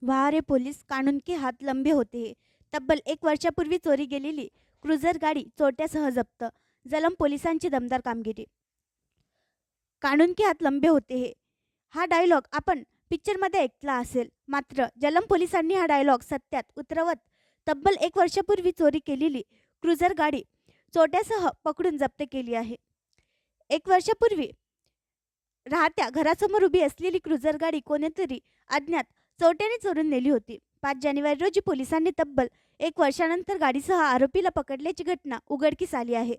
वाह रे पोलीस, कानून के हात लंबे होते हैं. तब्बल 1 वर्षापूर्वी चोरी गेलेली क्रुझर गाडी चोरट्यासह जप्त. जलम पोलिसांची दमदार कामगिरी. कानून के हात लंबे होते हैं हा डायलॉग आपण पिक्चरमध्ये ऐकला असेल. मात्र जलम पोलिसांनी हा डायलॉग सत्यात उतरवत तब्बल 1 वर्षापूर्वी चोरी केलेली क्रुझर गाडी चोरट्यासह पकडून जप्त केली आहे. 1 वर्षापूर्वी राहत्या घरासमोर उभी असलेली क्रुझर गाडी कोणीतरी अज्ञात चोरट्याने चोरून नेली होती. 5 जानेवारी रोजी पोलिसांनी तब्बल 1 वर्षानंतर गाडीसह आरोपीला पकडल्याची घटना उघडकीस आली आहे.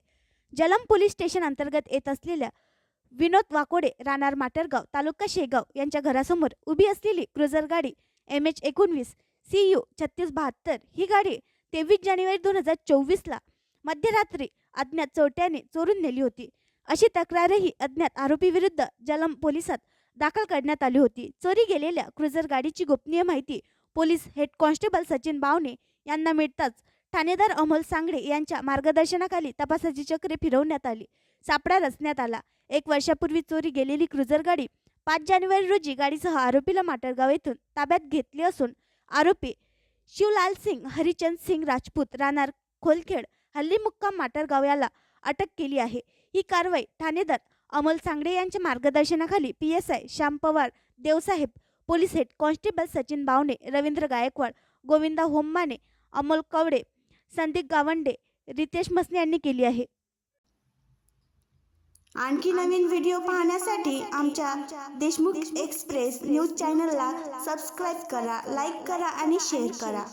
जलम पोलीस स्टेशन अंतर्गत येत असलेल्या विनोद वाकोडे राहणार माटरगाव तालुका शेगाव यांच्या घरासमोर उभी असलेली क्रुझर गाडी MH19 CU 3672 ही गाडी 23 जानेवारी 2024ला मध्यरात्री अज्ञात चोरट्याने चोरून नेली होती. अशी तक्रारही अज्ञात आरोपीविरुद्ध जलम पोलिसात दाखल करण्यात आली होती. चोरी गेलेल्या क्रुझर गाडीची गोपनीय माहिती police head constable Sachin Bawane यांना मिळताच ठाणेदार अमोल सांगडे यांच्या मार्गदर्शनाखाली तपासाची चक्रे फिरवण्यात आली. सापळा रचण्यात आला. 1 वर्षापूर्वी चोरी गेलेली क्रुझर गाडी 5 जानेवारी रोजी गाडीसह आरोपीला माटरगाव येथून ताब्यात घेतली असून आरोपी शिवलाल सिंग हरिचंद सिंग राजपूत राहणार खोलखेड हल्ली मुक्काम माटरगाव याला अटक केली आहे. ही कारवाई ठाणेदार अमोल सांगडे यांच्या मार्गदर्शनाखाली PSI श्याम पवार देवसाहेब, पोलीस हेड कॉन्स्टेबल सचिन बावणे, रवींद्र गायकवाड, गोविंदा होममाने, अमोल कवडे, संदीप गावंडे, रितेश मसने यांनी केली आहे. आणखी नवीन व्हिडिओ पाहण्यासाठी आमच्या देशमुख एक्सप्रेस न्यूज चॅनलला सबस्क्राईब करा, लाईक करा आणि शेअर करा.